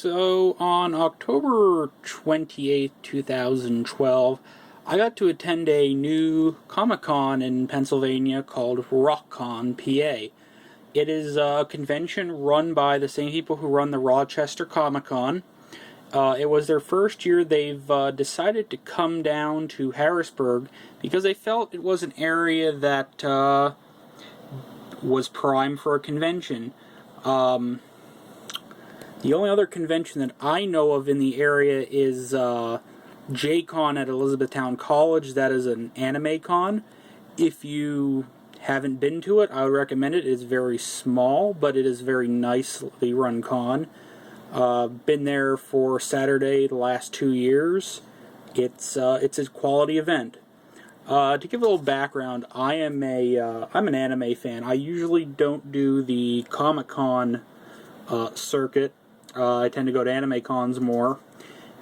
So on October 28th, 2012, I got to attend a new Comic-Con in Pennsylvania called RocCon PA. It is a convention run by the same people who run the Rochester Comic-Con. It was their first year. They've decided to come down to Harrisburg because they felt it was an area that was prime for a convention. The only other convention that I know of in the area is J-Con at Elizabethtown College. That is an anime con. If you haven't been to it, I would recommend it. It is very small, but it is a very nicely run con. Been there for Saturday the last 2 years. It's a quality event. To give a little background, I'm an anime fan. I usually don't do the Comic-Con circuit. I tend to go to anime cons more.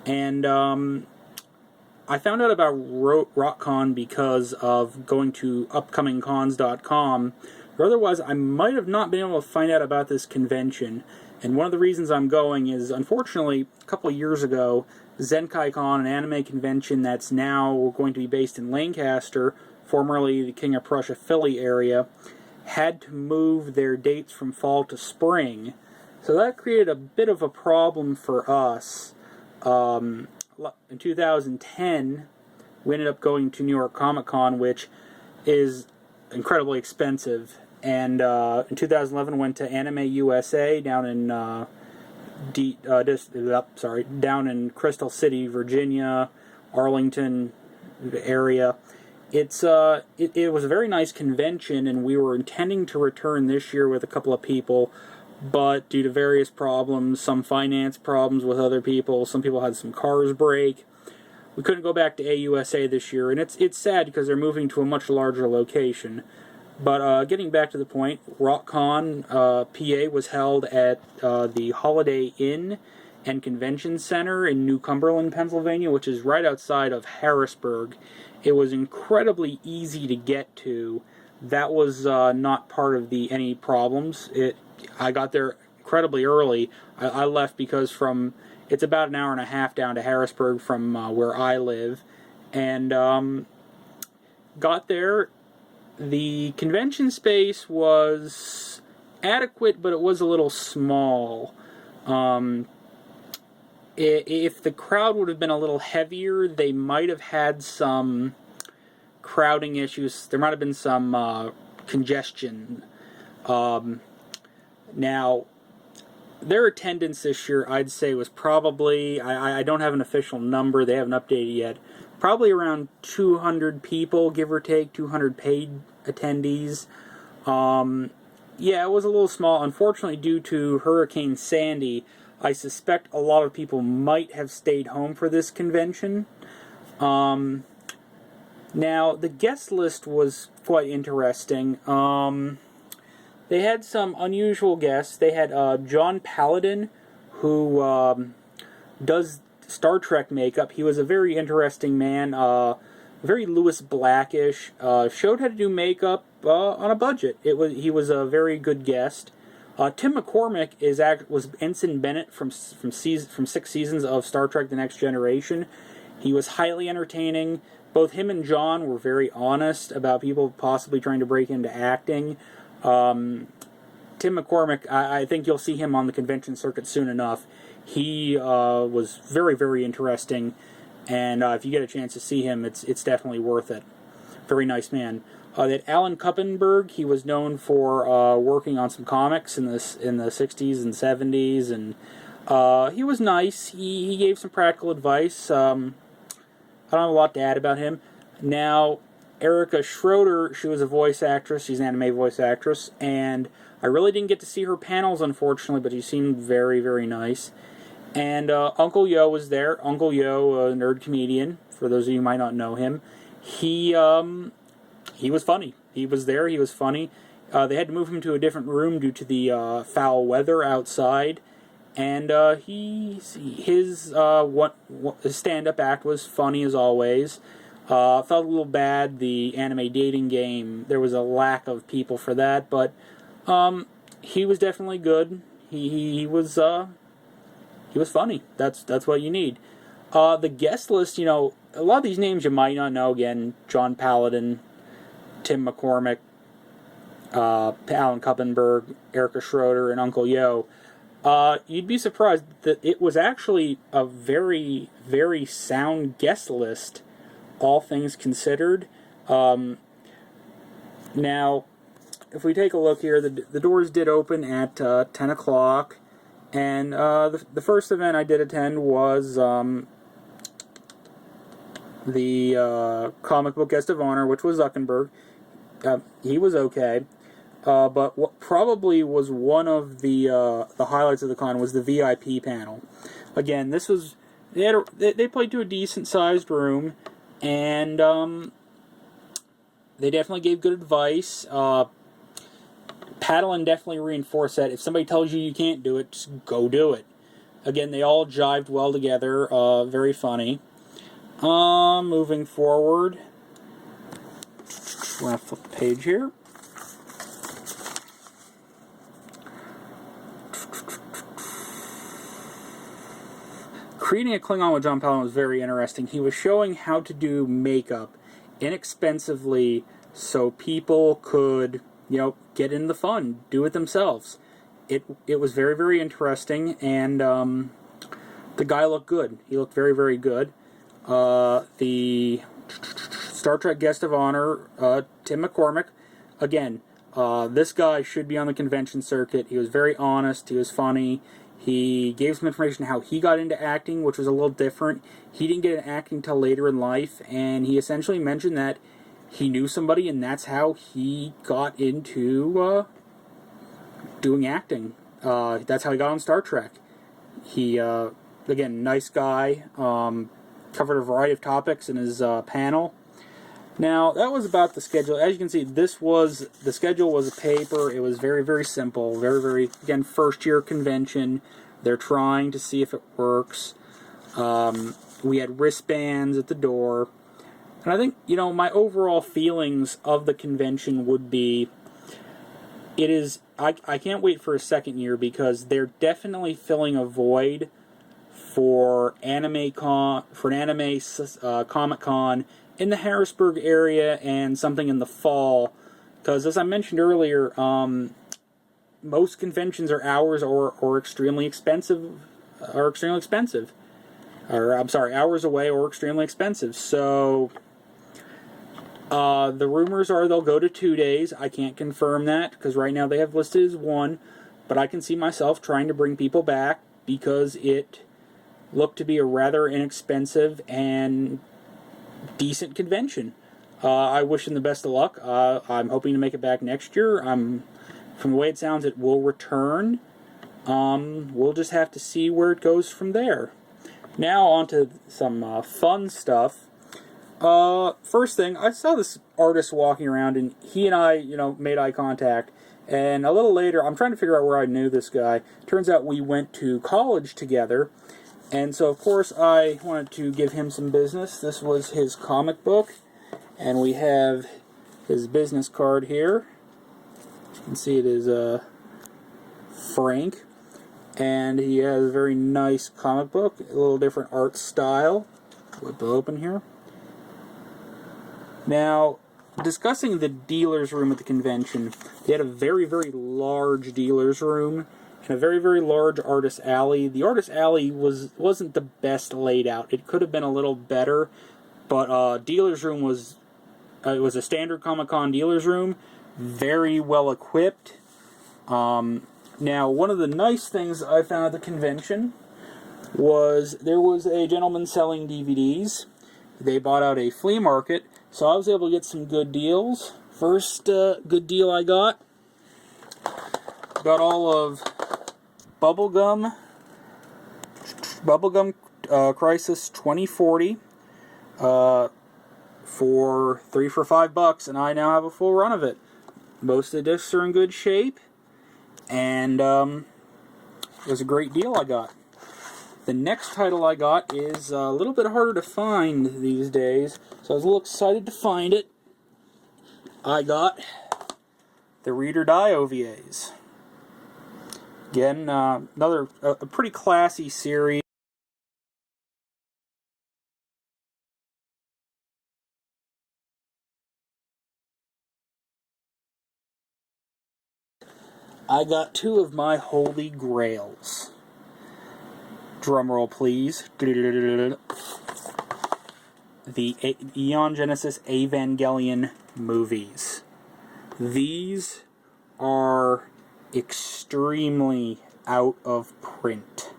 And I found out about RocCon because of going to upcomingcons.com. Or otherwise, I might have not been able to find out about this convention. And one of the reasons I'm going is, unfortunately, a couple of years ago, ZenkaiCon, an anime convention that's now going to be based in Lancaster, formerly the King of Prussia Philly area, had to move their dates from fall to spring. So that created a bit of a problem for us. In 2010, we ended up going to New York Comic Con, which is incredibly expensive. And in 2011, went to Anime USA down in down in Crystal City, Virginia, Arlington area. It was a very nice convention, and we were intending to return this year with a couple of people. But due to various problems, some finance problems with other people, some people had some cars break, we couldn't go back to AUSA this year, and it's sad because they're moving to a much larger location. But getting back to the point, RocCon PA was held at the Holiday Inn and Convention Center in New Cumberland, Pennsylvania, which is right outside of Harrisburg. It was incredibly easy to get to. That was not part of any problems. I got there incredibly early. I left because it's about an hour and a half down to Harrisburg from where I live, and got there. The convention space was adequate, but it was a little small. If the crowd would have been a little heavier, they might have had some crowding issues. There might have been some congestion. Now, their attendance this year, I'd say, was probably, I don't have an official number, they haven't updated yet, probably around 200 people, give or take, 200 paid attendees. Yeah, it was a little small. Unfortunately, due to Hurricane Sandy, I suspect a lot of people might have stayed home for this convention. Now, the guest list was quite interesting. They had some unusual guests. They had John Paladin, who does Star Trek makeup. He was a very interesting man, very Lewis Blackish. Showed how to do makeup on a budget. He was a very good guest. Tim McCormick was Ensign Bennett from 6 seasons of Star Trek: The Next Generation. He was highly entertaining. Both him and John were very honest about people possibly trying to break into acting. Tim McCormick, I think you'll see him on the convention circuit soon enough. He was very, very interesting, and if you get a chance to see him, it's definitely worth it. Very nice man. That Alan Kuppenberg, he was known for working on some comics in the 60s and 70s, and he was nice. He gave some practical advice. I don't have a lot to add about him. Now, Erica Schroeder, she was a voice actress. She's an anime voice actress, and I really didn't get to see her panels, unfortunately, but she seemed very, very nice. And Uncle Yo was there. Uncle Yo, a nerd comedian, for those of you who might not know him. He was funny. He was there. He was funny. They had to move him to a different room due to the foul weather outside. And his stand-up act was funny as always. Felt a little bad. The anime dating game, there was a lack of people for that, but he was definitely good. He was he was funny. That's what you need. The guest list, a lot of these names you might not know. Again, John Paladin, Tim McCormick, Alan Kuppenberg, Erica Schroeder, and Uncle Yo. You'd be surprised that it was actually a very, very sound guest list, all things considered. Now, if we take a look here, the doors did open at 10 o'clock, and the first event I did attend was the comic book guest of honor, which was Zuckerberg. He was okay. But what probably was one of the highlights of the con was the VIP panel. Again, this was they played to a decent sized room, and they definitely gave good advice. Paddlin definitely reinforced that if somebody tells you you can't do it, just go do it. Again, they all jived well together. Very funny. Moving forward, I'm gonna flip the page here. Creating a Klingon with John Paladin was very interesting. He was showing how to do makeup inexpensively so people could, get in the fun, do it themselves. It was very, very interesting, and the guy looked good. He looked very, very good. The Star Trek guest of honor, Tim McCormick, again, this guy should be on the convention circuit. He was very honest. He was funny. He gave some information how he got into acting, which was a little different. He didn't get into acting until later in life, and he essentially mentioned that he knew somebody, and that's how he got into doing acting. That's how he got on Star Trek. He, again, nice guy, covered a variety of topics in his panel. Now, that was about the schedule. As you can see, the schedule was a paper. It was very, very simple. Very, very, again, first-year convention. They're trying to see if it works. We had wristbands at the door. And I think, my overall feelings of the convention would be, I can't wait for a second year because they're definitely filling a void for an anime Comic-Con in the Harrisburg area and something in the fall, because as I mentioned earlier, most conventions are hours or extremely expensive, hours away or extremely expensive. So the rumors are they'll go to 2 days. I can't confirm that because right now they have listed as 1, but I can see myself trying to bring people back because it looked to be a rather inexpensive and decent convention. I wish them the best of luck. I'm hoping to make it back next year. From the way it sounds, it will return. We'll just have to see where it goes from there. Now on to some fun stuff. First thing, I saw this artist walking around, and he and I, made eye contact. And a little later, I'm trying to figure out where I knew this guy. Turns out we went to college together. And so, of course, I wanted to give him some business. This was his comic book, and we have his business card here. As you can see, it is Frank, and he has a very nice comic book, a little different art style. Whip it open here. Now, discussing the dealer's room at the convention, they had a very, very large dealer's room and a very, very large artist alley. The artist alley wasn't the best laid out. It could have been a little better, but dealer's room was it was a standard Comic-Con dealer's room, very well equipped. Now, one of the nice things I found at the convention was there was a gentleman selling DVDs. They bought out a flea market, so I was able to get some good deals. First good deal I got all of Bubblegum Crisis 2040 for $3 for $5, and I now have a full run of it. Most of the discs are in good shape, and it was a great deal I got. The next title I got is a little bit harder to find these days, so I was a little excited to find it. I got the Read or Die OVAs. Again, another a pretty classy series. I got two of my holy grails. Drumroll, please. The Eon Genesis Evangelion movies. These are extremely out of print.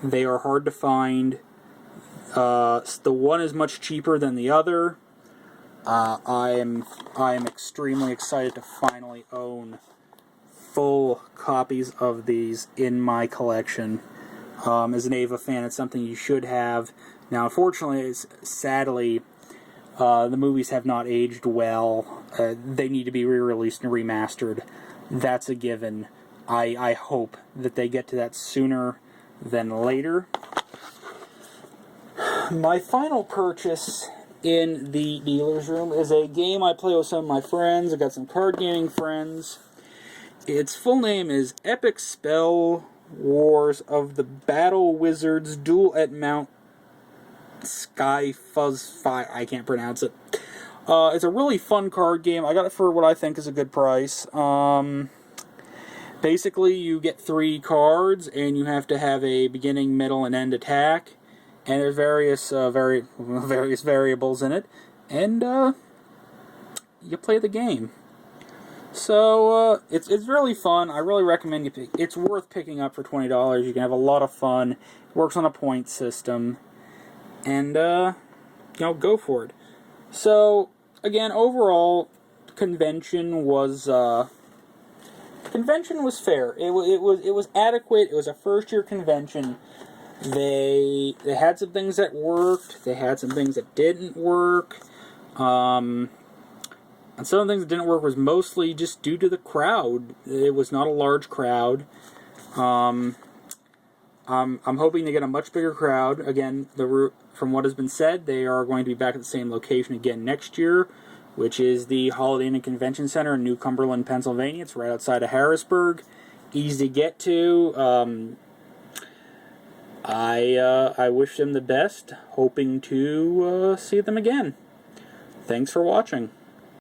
They are hard to find. The one is much cheaper than the other. I am extremely excited to finally own full copies of these in my collection. As an Eva fan, it's something you should have. Now, unfortunately, sadly, the movies have not aged well. They need to be re-released and remastered. That's a given. I hope that they get to that sooner than later. My final purchase in the dealer's room is a game I play with some of my friends. I got some card gaming friends. Its full name is Epic Spell Wars of the Battle Wizards Duel at Mount Sky Fuzz 5. I can't pronounce it. It's a really fun card game. I got it for what I think is a good price. Basically, you get 3 cards, and you have to have a beginning, middle, and end attack. And there's various variables in it, and you play the game. So it's really fun. I really recommend you pick. It's worth picking up for $20. You can have a lot of fun. It works on a point system, and go for it. So again, overall, convention was fair. It was adequate. It was a first-year convention. They had some things that worked. They had some things that didn't work. And some of the things that didn't work was mostly just due to the crowd. It was not a large crowd. I'm hoping to get a much bigger crowd. Again, from what has been said, they are going to be back at the same location again next year, which is the Holiday Inn and Convention Center in New Cumberland, Pennsylvania. It's right outside of Harrisburg. Easy to get to. I wish them the best, hoping to see them again. Thanks for watching.